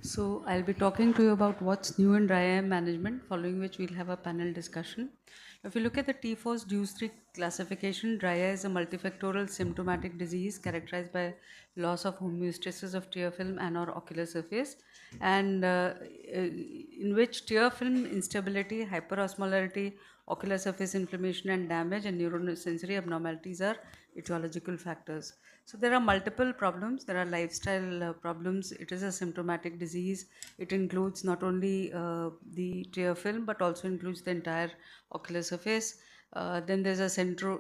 So, I'll be talking to you about what's new in dry eye management, following which we'll have a panel discussion. If you look at the T4's Deuce 3 classification, dry eye is a multifactorial symptomatic disease characterized by loss of homeostasis of tear film and or ocular surface, and in which tear film instability, hyperosmolarity, ocular surface inflammation and damage, and neurosensory abnormalities are etiological factors. So there are multiple problems. There are lifestyle problems. It is a symptomatic disease. It includes not only the tear film but also includes the entire ocular surface. Then there's a central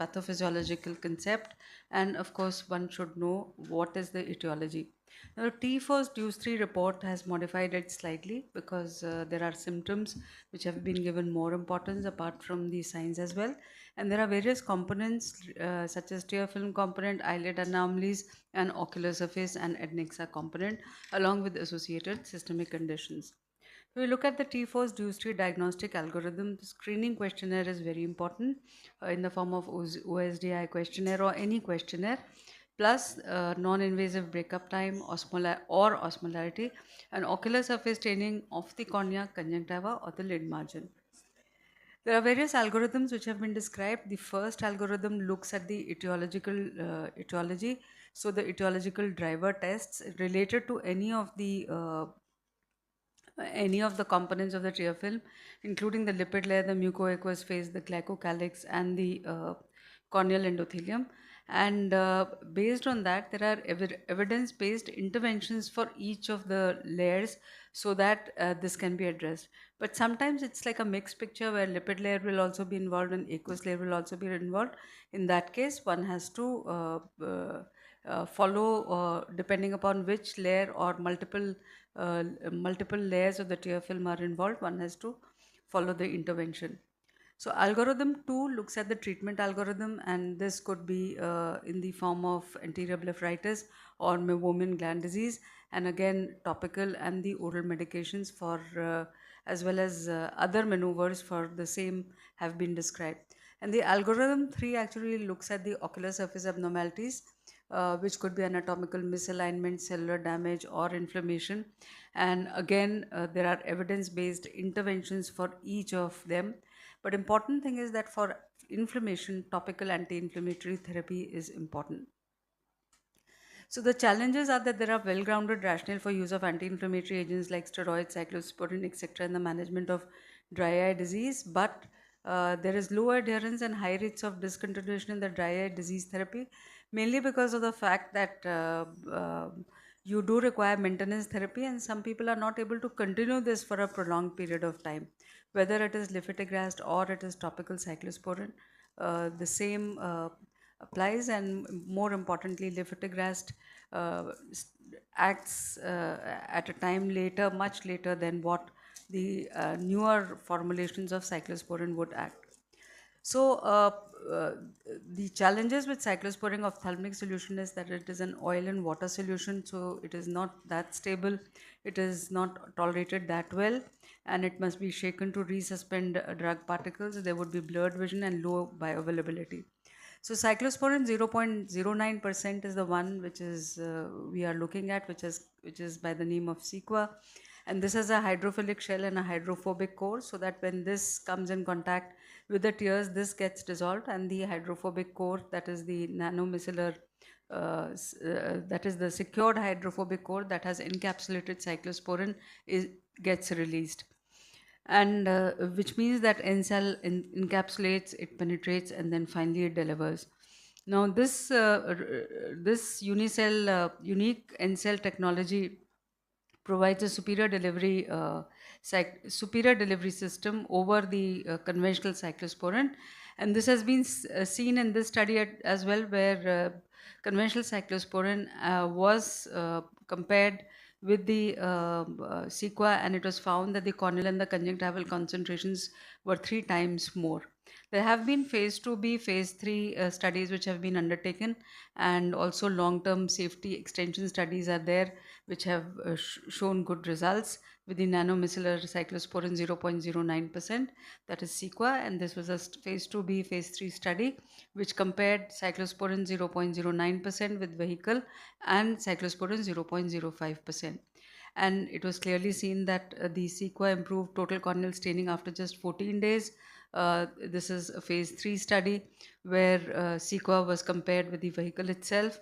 pathophysiological concept, and of course one should know what is the etiology. Now, the T4's Deuce 3 report has modified it slightly because there are symptoms which have been given more importance apart from the signs as well. And there are various components such as tear film component, eyelid anomalies, and ocular surface and adnexa component, along with associated systemic conditions. If we look at the T4's Deuce 3 diagnostic algorithm, the screening questionnaire is very important in the form of OSDI questionnaire or any questionnaire, plus non-invasive breakup time, osmolarity, and ocular surface staining of the cornea, conjunctiva, or the lid margin. There are various algorithms which have been described. The first algorithm looks at the etiology, so the etiological driver tests related to any of the components of the tear film, including the lipid layer, the mucoaqueous phase, the glycocalyx, and the corneal endothelium. And based on that, there are evidence-based interventions for each of the layers so that this can be addressed. But sometimes it's like a mixed picture where lipid layer will also be involved and aqueous layer will also be involved. In that case, one has to follow depending upon which layer or multiple layers of the tear film are involved, one has to follow the intervention. So algorithm 2 looks at the treatment algorithm, and this could be in the form of anterior blepharitis or meibomian gland disease, and again topical and the oral medications for as well as other maneuvers for the same have been described. And the algorithm 3 actually looks at the ocular surface abnormalities, which could be anatomical misalignment, cellular damage, or inflammation. And again, there are evidence-based interventions for each of them. But important thing is that for inflammation, topical anti-inflammatory therapy is important. So the challenges are that there are well-grounded rationale for use of anti-inflammatory agents like steroids, cyclosporin, etc. in the management of dry eye disease, but there is low adherence and high rates of discontinuation in the dry eye disease therapy, mainly because of the fact that you do require maintenance therapy, and some people are not able to continue this for a prolonged period of time, whether it is lifitegrast or it is topical cyclosporin. The same applies, and more importantly, lifitegrast acts at a time later, much later than what the newer formulations of cyclosporin would act. So the challenges with cyclosporin ophthalmic solution is that it is an oil and water solution, so it is not that stable, it is not tolerated that well, and it must be shaken to resuspend drug particles. There would be blurred vision and low bioavailability. So cyclosporin 0.09% is the one which is we are looking at, which is by the name of Sequa, and this has a hydrophilic shell and a hydrophobic core, so that when this comes in contact with the tears, this gets dissolved, and the hydrophobic core, that is the nanomicellar, that is the secured hydrophobic core that has encapsulated cyclosporin, gets released, and which means that N cell encapsulates, it penetrates, and then finally it delivers. Now this unique N cell technology provides a superior delivery system over the conventional cyclosporin, and this has been seen in this study as well, where conventional cyclosporin was compared with the Sequa, and it was found that the corneal and the conjunctival concentrations were 3 times more. There have been phase 2b, phase 3 studies which have been undertaken, and also long-term safety extension studies are there which have shown good results with the nanomicellar cyclosporin 0.09%, that is Sequa, and this was a phase 2b, phase 3 study which compared cyclosporin 0.09% with vehicle and cyclosporin 0.05%. and it was clearly seen that the CEQA improved total corneal staining after just 14 days. This is a phase 3 study where CEQA was compared with the vehicle itself,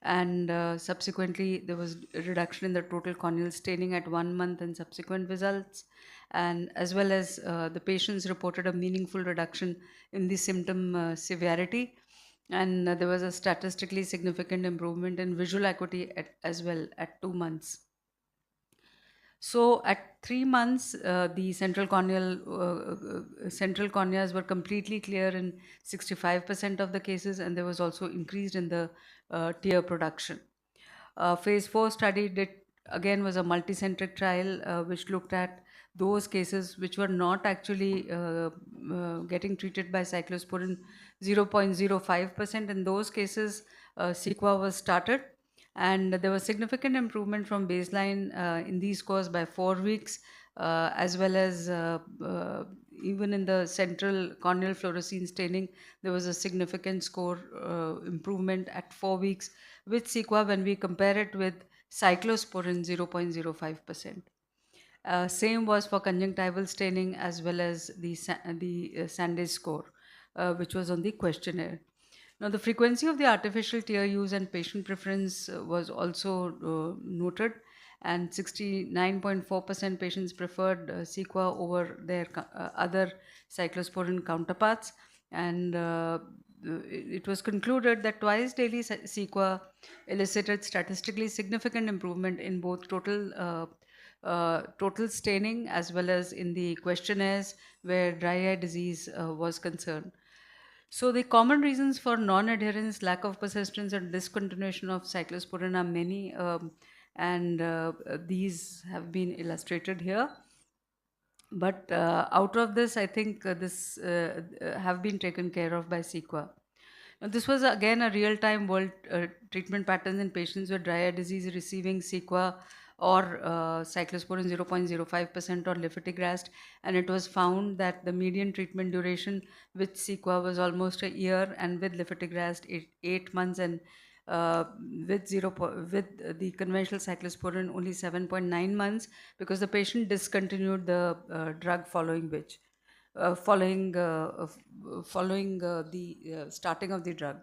and subsequently there was a reduction in the total corneal staining at 1 month and subsequent results, and as well as the patients reported a meaningful reduction in the symptom severity, and there was a statistically significant improvement in visual acuity as well at 2 months. So at 3 months, the central corneas were completely clear in 65% of the cases, and there was also increased in the tear production. Phase 4 study was a multicentric trial which looked at those cases which were not actually getting treated by cyclosporin 0.05%. In those cases, CEQA was started, and there was significant improvement from baseline in these scores by 4 weeks, as well as even in the central corneal fluorescein staining, there was a significant score improvement at 4 weeks with CEQA when we compare it with cyclosporin 0.05%. Same was for conjunctival staining as well as the Sandage score, which was on the questionnaire. Now, the frequency of the artificial tear use and patient preference was also noted, and 69.4% patients preferred CEQA over their other cyclosporin counterparts, and it was concluded that twice daily CEQA elicited statistically significant improvement in both total staining as well as in the questionnaires where dry eye disease was concerned. So the common reasons for non-adherence, lack of persistence, and discontinuation of cyclosporin are many, and these have been illustrated here. But out of this, I think this have been taken care of by CEQA. Now, this was again a real-time world treatment pattern in patients with dry eye disease receiving CEQA or cyclosporin 0.05% or lifitegrast, and it was found that the median treatment duration with CEQA was almost a year, and with lifitegrast 8 months, and with the conventional cyclosporin only 7.9 months, because the patient discontinued the drug following the starting of the drug.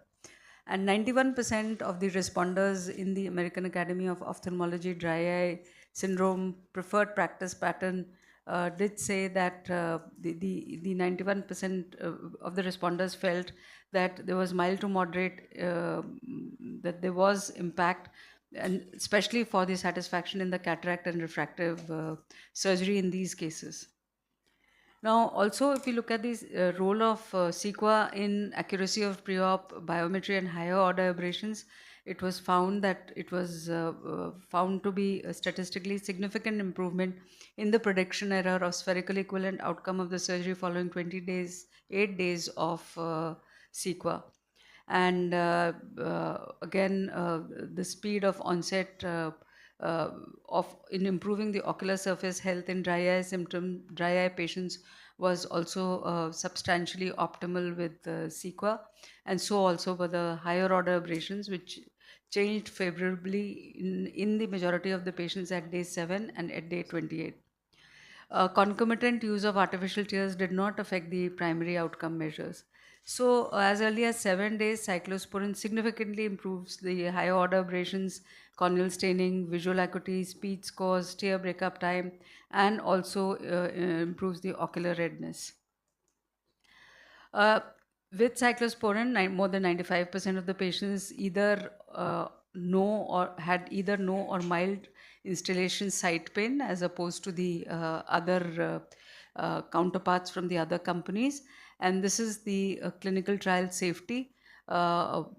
And 91% of the responders in the American Academy of Ophthalmology dry eye syndrome preferred practice pattern did say that the 91% of the responders felt that there was mild to moderate, that there was impact, and especially for the satisfaction in the cataract and refractive surgery in these cases. Now, also, if you look at the role of CEQA in accuracy of pre-op biometry and higher order aberrations, it was found that it was found to be a statistically significant improvement in the prediction error of spherical equivalent outcome of the surgery following 8 days of CEQA. And again, the speed of onset in improving the ocular surface health in dry eye patients was also substantially optimal with CEQA, and so also were the higher order aberrations, which changed favorably in the majority of the patients at day 7 and at day 28. Concomitant use of artificial tears did not affect the primary outcome measures. So, as early as 7 days, cyclosporin significantly improves the higher order aberrations, corneal staining, visual acuity, speed scores, tear breakup time, and also improves the ocular redness. With cyclosporin, more than 95% of the patients either had no or mild installation site pain, as opposed to the other counterparts from the other companies. And this is the clinical trial safety. Most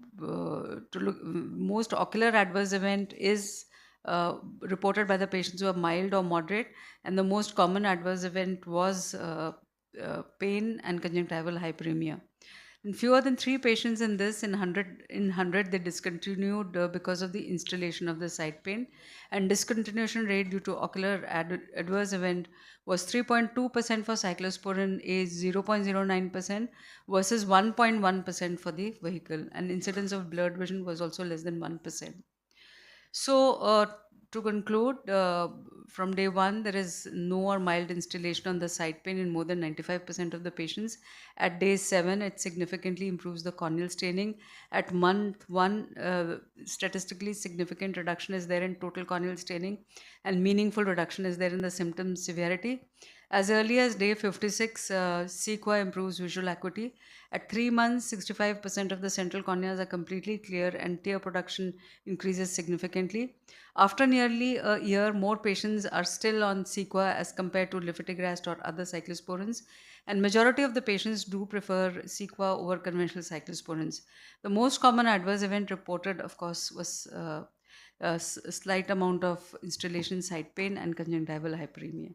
ocular adverse event is reported by the patients who are mild or moderate, and the most common adverse event was pain and conjunctival hyperemia. In fewer than 3 patients in 100 they discontinued because of the installation of the site pain, and discontinuation rate due to ocular adverse event was 3.2% for cyclosporin A, 0.09% versus 1.1% for the vehicle, and incidence of blurred vision was also less than 1%. So to conclude, from day one, there is no or mild installation on the side pain in more than 95% of the patients. At day 7, it significantly improves the corneal staining. At month 1, statistically significant reduction is there in total corneal staining, and meaningful reduction is there in the symptom severity. As early as day 56, CEQA improves visual acuity. At 3 months, 65% of the central corneas are completely clear and tear production increases significantly. After nearly a year, more patients are still on CEQA as compared to lifitegrast or other cyclosporins, and majority of the patients do prefer CEQA over conventional cyclosporins. The most common adverse event reported, of course, was a slight amount of installation side pain and conjunctival hyperemia.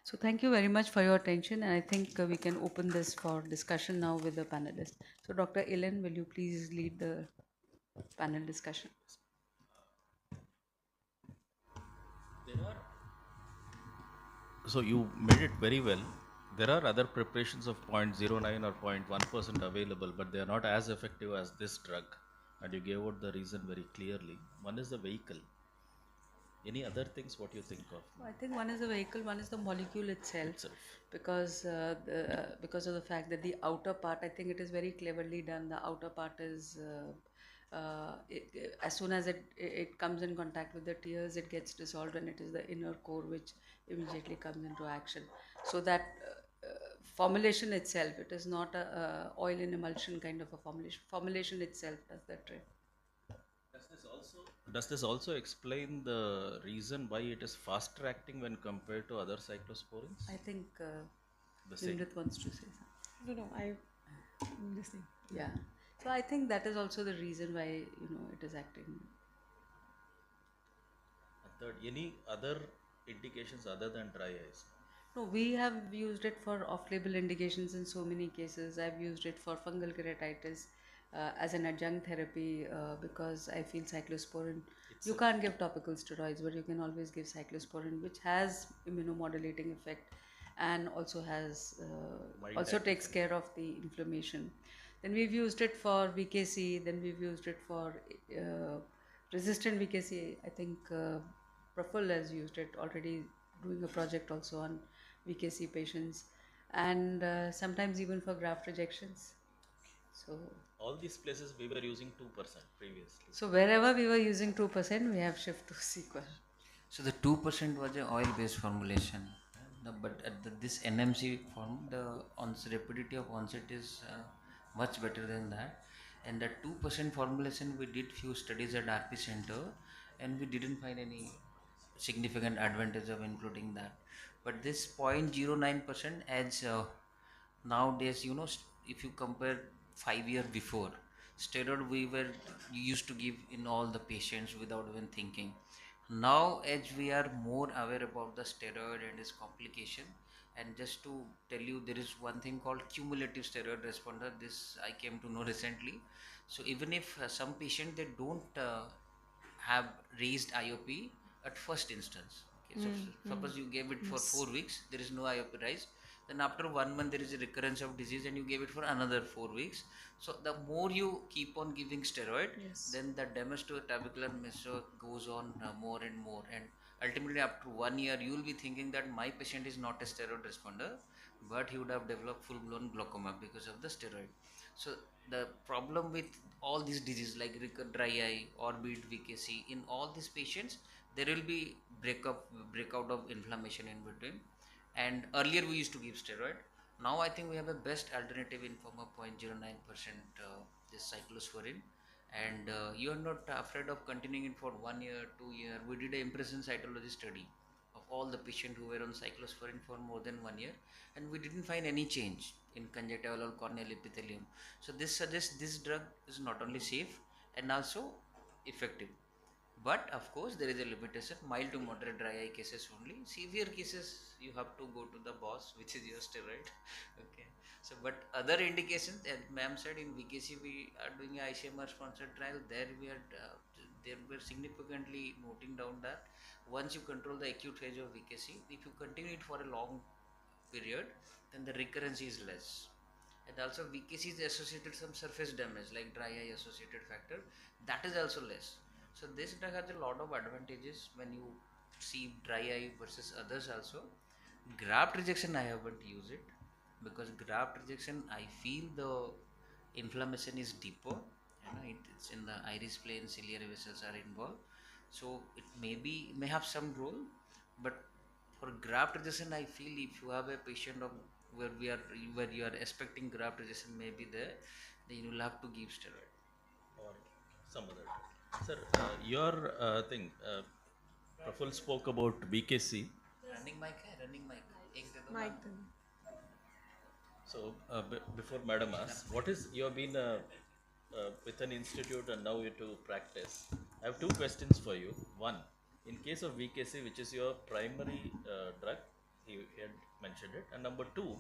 So thank you very much for your attention, and I think we can open this for discussion now with the panelists. So Dr. Ilan, will you please lead the panel discussion? So you made it very well. There are other preparations of 0.09 or 0.1% available, but they are not as effective as this drug. And you gave out the reason very clearly. One is the vehicle. Any other things what you think of? I think one is the vehicle, one is the molecule itself. Because of the fact that the outer part, I think it is very cleverly done. The outer part is as soon as it comes in contact with the tears, it gets dissolved, and it is the inner core which immediately comes into action. So that formulation itself, it is not a oil in emulsion kind of a formulation. Formulation itself does that trick. Does this also explain the reason why it is faster acting when compared to other cyclosporins? I think The same. Nimrit wants to say something. No, I'm listening. Yeah. So I think that is also the reason why it is acting. Third, any other indications other than dry eyes? No, we have used it for off-label indications in so many cases. I've used it for fungal keratitis as an adjunct therapy because I feel cyclosporin. You can't give topical steroids, but you can always give cyclosporin, which has immunomodulating effect and also has also takes care of the inflammation. Then we've used it for VKC. Then we've used it for resistant VKC. I think Praful has used it already, doing a project also on VKC patients, and sometimes even for graft rejections. So all these places we were using 2% previously. So wherever we were using 2%, we have shift to sequel. So the 2% was a oil-based formulation, but at this NMC form, the rapidity of onset is much better than that. And the 2% formulation, we did few studies at RP Center, and we didn't find any significant advantage of including that. But this 0.09%, as nowadays, if you compare 5 years before, steroid we were used to give in all the patients without even thinking. Now, as we are more aware about the steroid and its complication, and just to tell you, there is one thing called cumulative steroid responder. This I came to know recently. So even if some patient they don't have raised IOP at first instance. Okay, so suppose you gave it for 4 weeks, there is no IOP rise. Then after 1 month there is a recurrence of disease, and you gave it for another 4 weeks. So the more you keep on giving steroid, then the damage to the trabecular meso goes on more and more, and ultimately after 1 year you will be thinking that my patient is not a steroid responder, but he would have developed full blown glaucoma because of the steroid. So the problem with all these diseases like dry eye, orbit, VKC, in all these patients there will be breakout of inflammation in between. And earlier we used to give steroid. Now I think we have a best alternative in form of 0.09% this cyclosporin, and you are not afraid of continuing it for 1 year, 2 year. We did an impression cytology study of all the patients who were on cyclosporin for more than 1 year, and we didn't find any change in conjunctival or corneal epithelium. So this suggests this drug is not only safe and also effective. But of course there is a limitation, mild to moderate dry eye cases only. Severe cases you have to go to the boss, which is your steroid. Okay. So but other indications, as ma'am said, in VKC we are doing a ICMR sponsored trial. There we are there were significantly noting down that once you control the acute phase of VKC, if you continue it for a long period, then the recurrence is less. And also VKC is associated with some surface damage like dry eye associated factor, that is also less. So this drug has a lot of advantages when you see dry eye versus others also. Graft rejection I haven't used it because graft rejection I feel the inflammation is deeper. It's in the iris plane, ciliary vessels are involved. So it may have some role, but for graft rejection I feel if you have a patient of where you are expecting graft rejection may be there, then you will have to give steroid. or some other drug. Sir, your thing, Praful spoke about BKC. Running mic है, running mic. एक दे दो Mic man. then. So, before Madam asks, what is you have been with an institute and now you to practice? I have two questions for you. One, in case of VKC, which is your primary drug, he had mentioned it, and number two,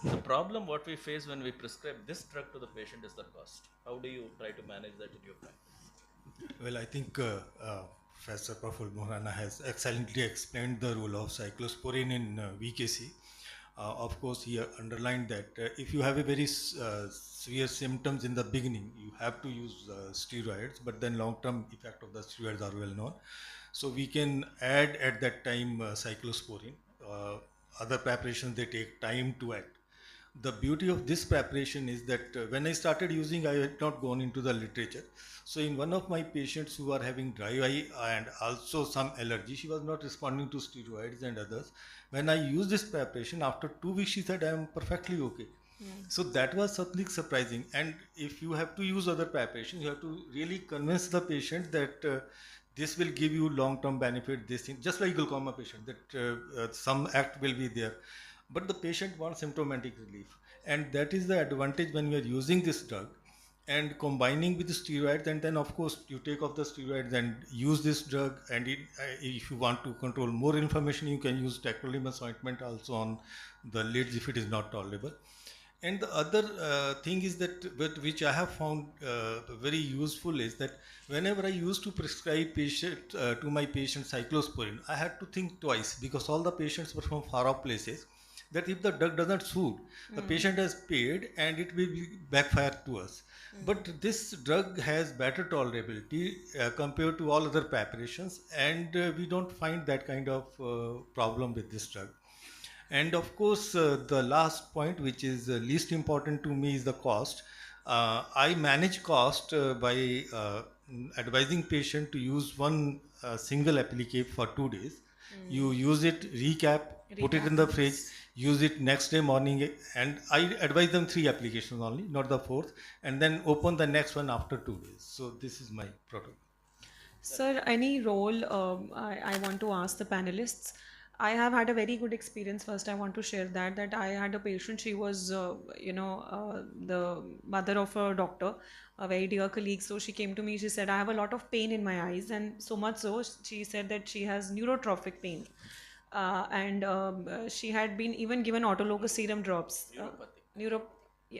the problem what we face when we prescribe this drug to the patient is the cost. How do you try to manage that in your practice? Well, I think Professor Praful Mohana has excellently explained the role of cyclosporin in VKC. Of course, he underlined that if you have a very severe symptoms in the beginning, you have to use steroids, but then long-term effect of the steroids are well known. So we can add at that time cyclosporin. Other preparations, they take time to act. The beauty of this preparation is that when I started using, I had not gone into the literature. So in one of my patients who are having dry eye and also some allergy, she was not responding to steroids and others. When I used this preparation, after 2 weeks, she said, I am perfectly okay. So that was something surprising. And if you have to use other preparations, you have to really convince the patient that this will give you long-term benefit, this thing, just like glaucoma patient, that some act will be there. But the patient wants symptomatic relief. And that is the advantage when we are using this drug and combining with the steroids, and then of course you take off the steroids and use this drug, and if you want to control more inflammation, you can use tacrolimus ointment also on the lids if it is not tolerable. And the other thing is that which I have found very useful is that whenever I used to prescribe to my patient cyclosporin, I had to think twice because all the patients were from far off places, that if the drug doesn't suit, the patient has paid and it will be backfire to us. But this drug has better tolerability compared to all other preparations, and we don't find that kind of problem with this drug. And of course, the last point, which is least important to me, is the cost. I manage cost by advising patient to use one single applicator for 2 days. You use it, recap, put it in the fridge, use it next day morning, and I advise them 3 applications only, not the fourth, and then open the next one after 2 days. So this is my protocol. Sir, any role I want to ask the panelists. I have had a very good experience. First, I want to share that I had a patient. She was, the mother of a doctor, a very dear colleague. So she came to me. She said, I have a lot of pain in my eyes, and so much so, she said that she has neurotrophic pain. And she had been even given autologous serum drops.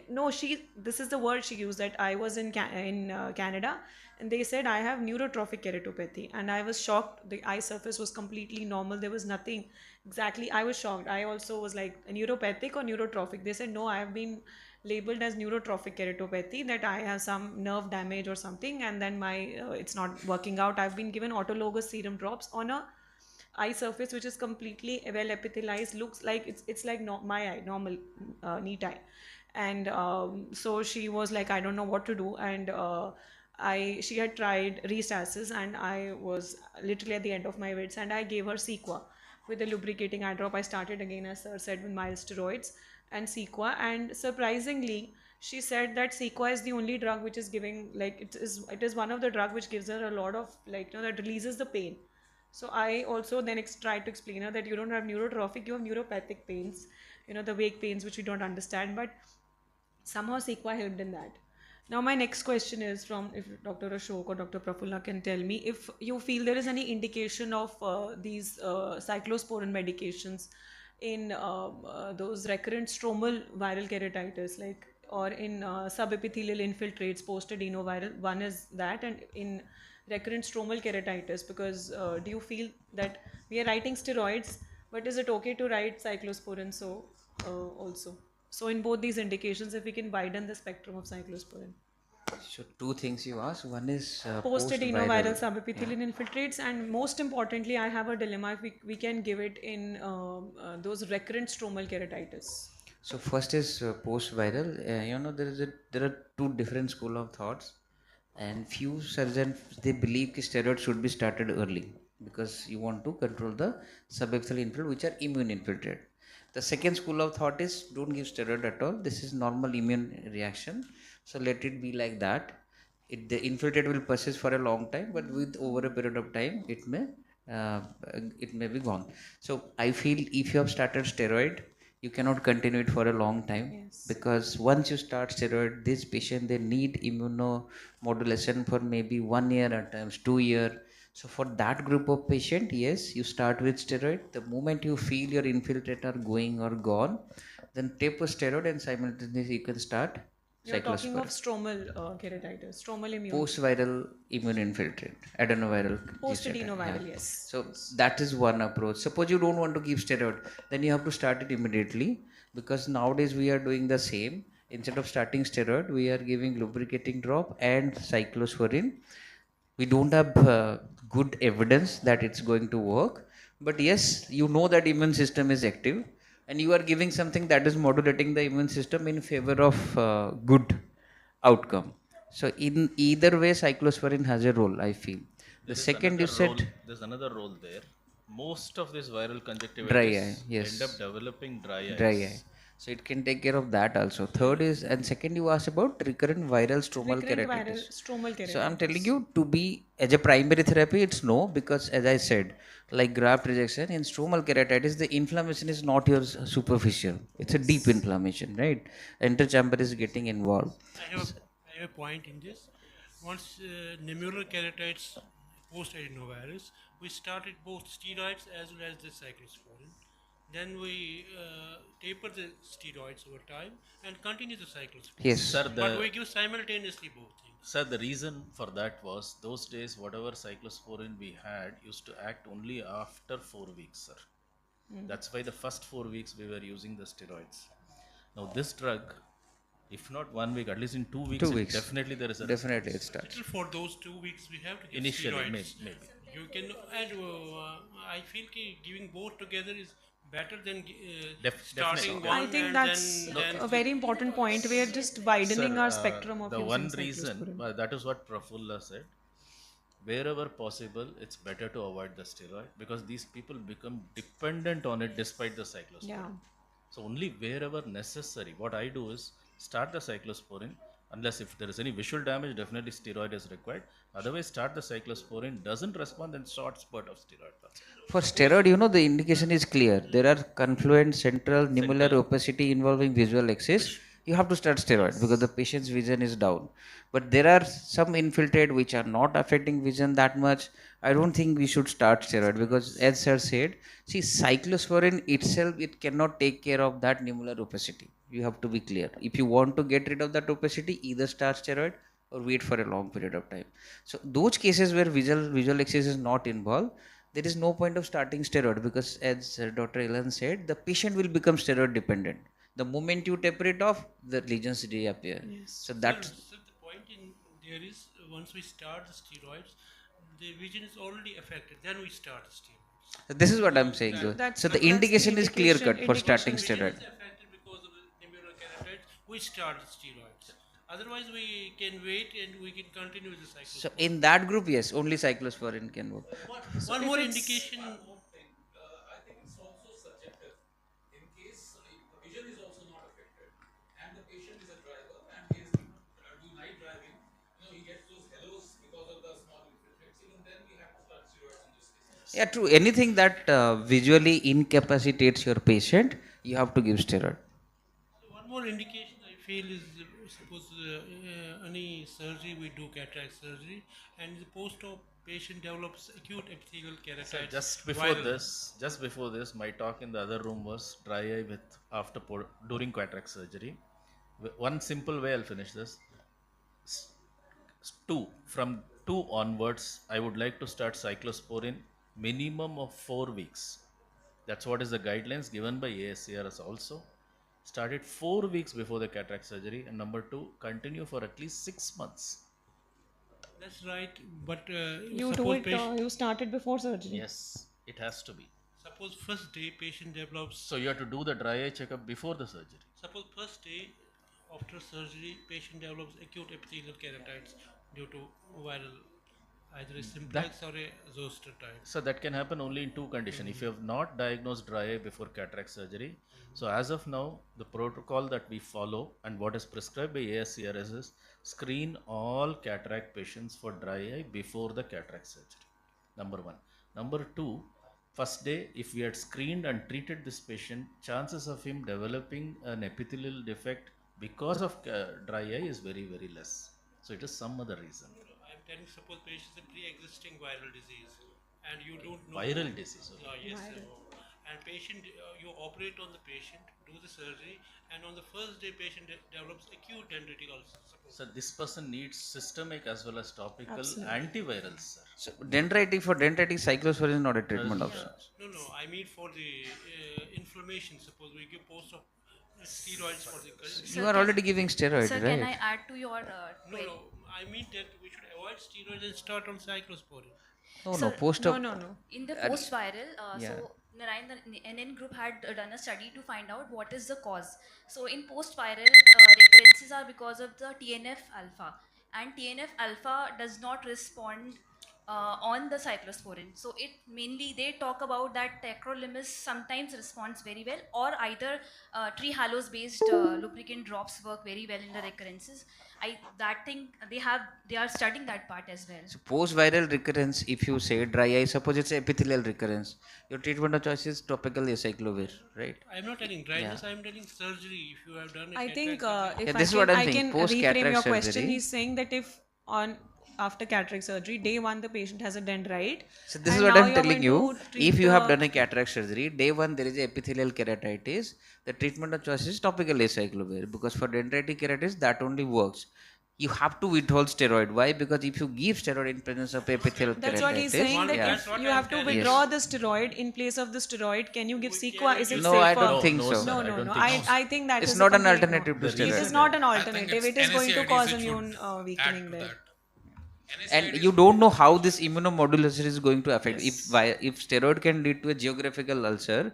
No, this is the word she used, that I was in Canada, and they said I have neurotrophic keratopathy, and I was shocked. The eye surface was completely normal. There was nothing exactly. I was shocked. I also was like, neuropathic or neurotrophic? They said no, I have been labeled as neurotrophic keratopathy, that I have some nerve damage or something, and then my it's not working out. I've been given autologous serum drops on a eye surface which is completely well epithelialized, looks like it's like my eye, normal neat eye. And so she was like, I don't know what to do. And she had tried Restasis, and I was literally at the end of my wits, and I gave her Sequa with a lubricating eye drop. I started again, as sir said, with mild steroids and Sequa, and surprisingly she said that Sequa is the only drug which is giving, like, it is one of the drug which gives her a lot of, like, that releases the pain. So I also then tried to explain her that you don't have neurotrophic, you have neuropathic pains, the vague pains which we don't understand, but somehow Sequa helped in that. Now my next question is from, if Dr. Ashok or Dr. Prafulla can tell me, if you feel there is any indication of these cyclosporin medications in those recurrent stromal viral keratitis, like, or in subepithelial infiltrates post-adenoviral. One is that, and in recurrent stromal keratitis, because do you feel that we are writing steroids, but is it okay to write cyclosporin also? So in both these indications, if we can widen the spectrum of cyclosporin. So two things you asked. One is Post-adenoviral post-viral. Yeah. subepithelial infiltrates, and most importantly, I have a dilemma if we can give it in those recurrent stromal keratitis. So first is post-viral. There are two different school of thoughts, and few surgeons they believe that steroids should be started early because you want to control the subepithelial infiltrate which are immune infiltrate. The second school of thought is don't give steroid at all. This is normal immune reaction, so let it be like that. The infiltrate will persist for a long time, but with over a period of time, uh, it may be gone. So I feel if you have started steroid, you cannot continue it for a long time Yes. because once you start steroid, this patient they need immunomodulation for maybe 1 year at times 2 year. So for that group of patient, yes, you start with steroid. The moment you feel your infiltrate are going or gone, then taper steroid and simultaneously you can start You're talking of cyclosporin. stromal keratitis, stromal immune. Post-viral immune infiltrate, adenoviral GC attack. Yeah. Post-adenoviral, yes. So that is one approach. Suppose you don't want to give steroid, then you have to start it immediately because nowadays we are doing the same. Instead of starting steroid, we are giving lubricating drop and cyclosporin. We don't have good evidence that it's going to work, but yes, you know that immune system is active, and you are giving something that is modulating the immune system in favor of good outcome. So in either way, cyclosporin has a role, I feel. The There is second you another role. said There's another role there. Most of these viral dry conjunctivitis eye, end up yes, developing dry dry eyes. eye. So it can take care of that also. Third is, and second you asked about recurrent viral stromal Recurrent viral keratitis. stromal So I'm telling keratitis. you to be as a primary therapy, it's no, because as I said, like graft rejection in stromal keratitis, the inflammation is not your superficial. It's a deep Yes. inflammation, right? Interchamber is getting involved. I have a point in this. Once nemular keratitis post-adenovirus, we started both steroids as well as the cyclosporin. Then we taper the steroids over time and continue the cyclosporin. Yes. Sir, But we give simultaneously both things. the reason for that was those days whatever cyclosporin we had used to act only after 4 weeks, sir. That's why the first 4 weeks we were using the steroids. Now this drug, if not 1 week, at least in 2 weeks, 2 weeks. definitely there is a Definitely it response. starts. Still, for those 2 weeks, we have to give Initially, steroids. maybe. You can, and I feel giving both together is better than starting Definitely. I one think and that's then a very important point. We are just widening Sir, our spectrum of the using one reason, cyclosporin. that is what Prafulla said, wherever possible, it's better to avoid the steroid because these people become dependent on it despite the cyclosporin. Yeah. So only wherever necessary, what I do is start the cyclosporin. Unless if there is any visual damage, definitely steroid is required. Otherwise, start the cyclosporin. Doesn't respond, then short spurt of steroid. That's it. For steroid, the indication is clear. There are confluent central nummular opacity involving visual axis. You have to start steroid because the patient's vision is down. But there are some infiltrate which are not affecting vision that much. I don't think we should start steroid because, as sir said, see, cyclosporin itself it cannot take care of that nummular opacity. You have to be clear. If you want to get rid of that opacity, either start steroid or wait for a long period of time. So those cases where visual axis is not involved, there is no point of starting steroid because as Dr. Elan said, the patient will become steroid dependent. The moment you taper it off, the lesions reappear. Yes. So Sir, that the point in there is once we start the steroids, the vision is already affected. Then we start the steroids. this is what I'm saying. That's So the that's the indication is clear cut for indication. starting Vision steroid. is affected because of the nemular keratitis. We start the steroids. Otherwise, we can wait and we can continue the cycle. So in that group, yes, only cyclosporin can work. One more indication. I think it's also subjective. In case vision is also not affected, and the patient is a driver and he is do night driving, he gets those halos because of the small infiltrates. Even then, we have to start steroids in this case. Yeah, true. Anything that visually incapacitates your patient, you have to give steroid. So one more indication I feel is suppose any surgery we do cataract surgery and the post-op patient develops acute epithelial Sir, keratitis. just before this, my talk in the other room was dry eye with during cataract surgery. One simple way I'll finish this. From two onwards, I would like to start cyclosporin minimum of 4 weeks. That's what is the guidelines given by ASCRS also. Start it 4 weeks before the cataract surgery, and number 2, continue for at least 6 months. That's right, but You do suppose it, patient, you started before surgery. Yes, it has to be. suppose first day patient develops. So you have to do the dry eye checkup before the surgery. Suppose first day after surgery, patient develops acute epithelial keratitis due to viral, either a simplex or a zoster type. So that can happen only in 2 conditions. If you have not diagnosed dry eye before cataract surgery, so as of now, the protocol that we follow and what is prescribed by ASCRS is screen all cataract patients for dry eye before the cataract surgery. Number 1. Number 2, first day, if we had screened and treated this patient, chances of him developing an epithelial defect because of dry eye is very, very less. So it is some other reason. I'm telling, suppose patient is a pre-existing viral disease, and you don't know. Viral disease. Okay. Yes, and patient, you operate on the patient, do the surgery, and on the first day, patient develops acute dendritic ulcer. Suppose. So this person needs systemic as well as topical Absolutely. antivirals, sir. So dendritic, for dendritic, cyclosporine is not a treatment option. No, I mean for the inflammation. Suppose we give post-op steroids for the. You are already giving steroid, Sir, right? can I add to your No, I mean that we should avoid steroids and start on cyclosporine. No, Sir, post-op. No. in the post-viral, yeah. so Narayan, the NN group had done a study to find out what is the cause. So in post-viral, recurrences are because of the TNF alpha, and TNF alpha does not respond on the cyclosporin. So it mainly, they talk about that tacrolimus sometimes responds very well, or either trehalose based lubricant drops work very well in the recurrences. They are studying that part as well. So post-viral recurrence, if you say dry eye, suppose it's epithelial recurrence, your treatment of choice is topical acyclovir, right? I'm not telling dryness, I'm telling surgery. If you have done a I think cataract surgery. if Yeah, this is what I'm I saying, can post-cataract reframe your question, surgery. he's saying that if after cataract surgery, day 1 the patient has a dendrite. So this is and what now I'm you're telling going you. to treat If you have the- done a cataract surgery, day 1 there is a epithelial keratitis. The treatment of choice is topical acyclovir, because for dendritic keratitis that only works. You have to withhold steroid. Why? Because if you give steroid in presence of epithelial That's what he's keratitis, saying, that yeah. if you have to withdraw the steroid, in place of the steroid, can you give sequa? Is it No, safer? I don't think No, so. sir. No, I don't think I think that It's is not a an complete alternative to no. steroid. It is not an I think alternative. it's It is going to NSAIDs cause which immune would weakening add to there. that. And NSAIDs you don't know how this immunomodulation is going to affect. If steroid can lead to a geographical ulcer,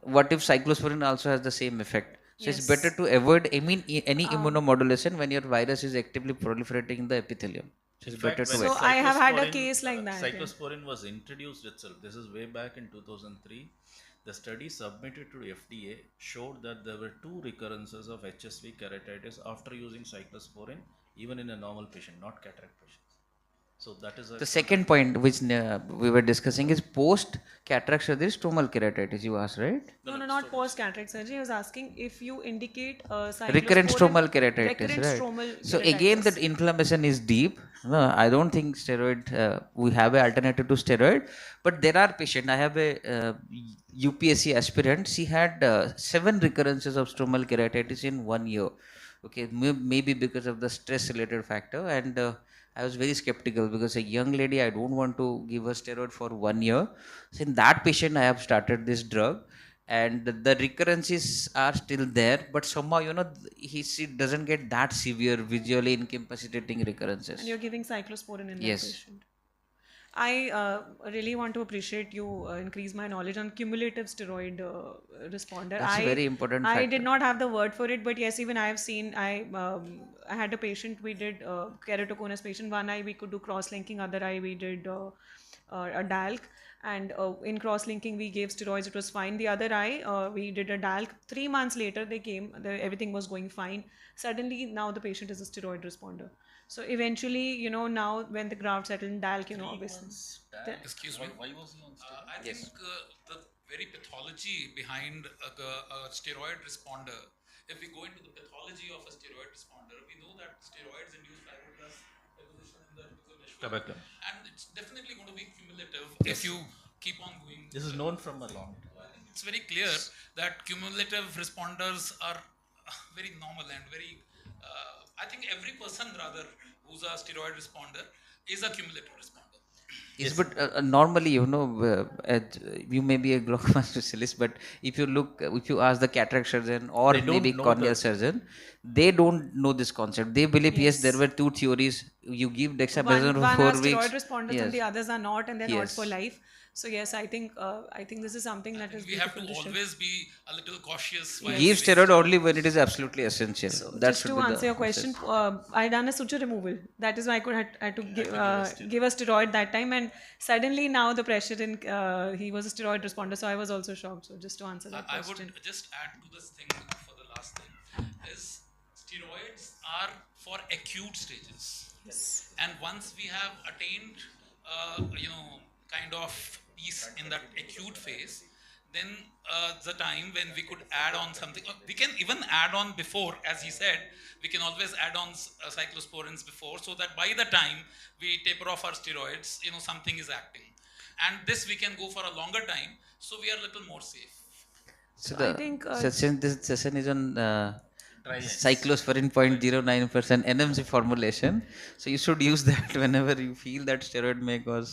what if cyclosporine also has the same effect? So it's better Yes. to avoid any immunomodulation when your virus is actively proliferating in the epithelium. So it's better to So avoid. I have had a cyclosporin, case like that, yeah. Cyclosporin was introduced itself. This is way back in 2003. The study submitted to FDA showed that there were 2 recurrences of HSV keratitis after using cyclosporin, even in a normal patient, not cataract patients. So that is The second point which we were discussing is post cataract surgery stromal keratitis. You asked, right? No, not post cataract surgery. I was asking if you indicate Recurrent cyclosporin- stromal keratitis, recurrent right? stromal So again, keratitis. that inflammation is deep. No, I don't think steroid. We have an alternative to steroid, but there are patients. I have a UPSC aspirant. She had 7 recurrences of stromal keratitis in 1 year. Okay, maybe because of the stress-related factor, and I was very skeptical because a young lady, I don't want to give her steroid for 1 year. So in that patient, I have started this drug, and the recurrences are still there, but somehow she doesn't get that severe visually incapacitating recurrences. And you're giving cyclosporin in Yes. that patient. I really want to appreciate you increase my knowledge on cumulative steroid responder. That's a very important I factor. did not have the word for it, but yes, even I have seen. I had a patient. We did keratoconus patient. One eye we could do cross linking. Other eye we did a DALC. And in cross linking we gave steroids. It was fine. The other eye we did a DALC. 3 months later they came. Everything was going fine. Suddenly now the patient is a steroid responder. So eventually, now when the graft settled in DALC, obviously. Excuse me. Why was he on steroid? I think the very pathology behind a steroid responder, if we go into the pathology of a steroid responder, we know that steroids induce fibroblast deposition in the epithelial network. And it's definitely going to be cumulative if you keep on going. This is known from a long time. I think it's very clear that cumulative responders are very normal and very, I think every person rather who's a steroid responder is a cumulative responder. Yes, Yes. but normally, you may be a glaucoma specialist, but if you look, if you ask the cataract surgeon or They maybe don't know corneal the. surgeon, they don't know this concept. They believe, yes, there Yes. were two theories. You give One dexamethasone for one four are steroid weeks. responders and Yes, the others are not, and they're not for yes. life. So yes, I think this is something I that is think we have to beautiful to share. always be a little cautious while Give giving Yes. steroid only when steroids. it is absolutely essential. So That just should to be answer the your question, process. I done a suture removal. That is why I could had to Had to give a steroid. give a steroid that time, and suddenly now the pressure in he was a steroid responder, so I was also shocked. So just to answer that I would question. just add to this thing for the last thing is steroids are for acute stages, Yes. and once we have attained, kind of peace in that acute phase, then the time when we could add on something, we can even add on before, as he said, we can always add on cyclosporins before, so that by the time we taper off our steroids, something is acting, and this we can go for a longer time, so we are a little more safe. So So I think since this session is on Dry eyes. cyclosporin 0.09% NMC formulation, so you should use that whenever you feel that steroid may cause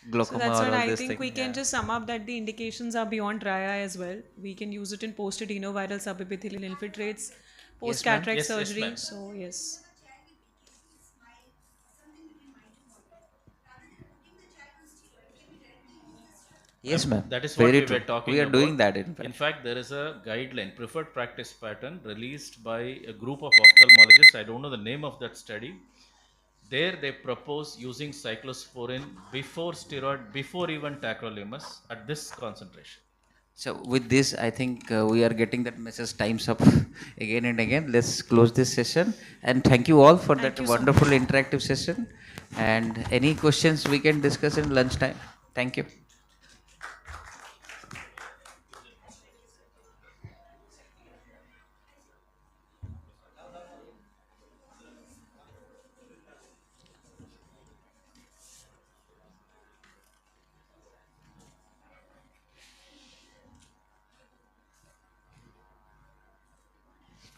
so glaucoma that's or what all I this think thing. we can Yeah. just sum up that the indications are beyond dry eye as well. We can use it in post-adenoviral subepithelial infiltrates, Yes, ma'am. post-cataract Yes, yes, surgery. ma'am. So yes. Yes, ma'am. That is what Very we were true. talking We are about. doing that in In fact. fact, there is a guideline, preferred practice pattern released by a group of ophthalmologists. I don't know the name of that study. There they propose using cyclosporin before steroid, before even tacrolimus at this concentration. So with this, I think we are getting that message times up again and again. Let's close this session and thank you all for Thank that you so wonderful much. interactive session. And any questions we can discuss in lunchtime. Thank you.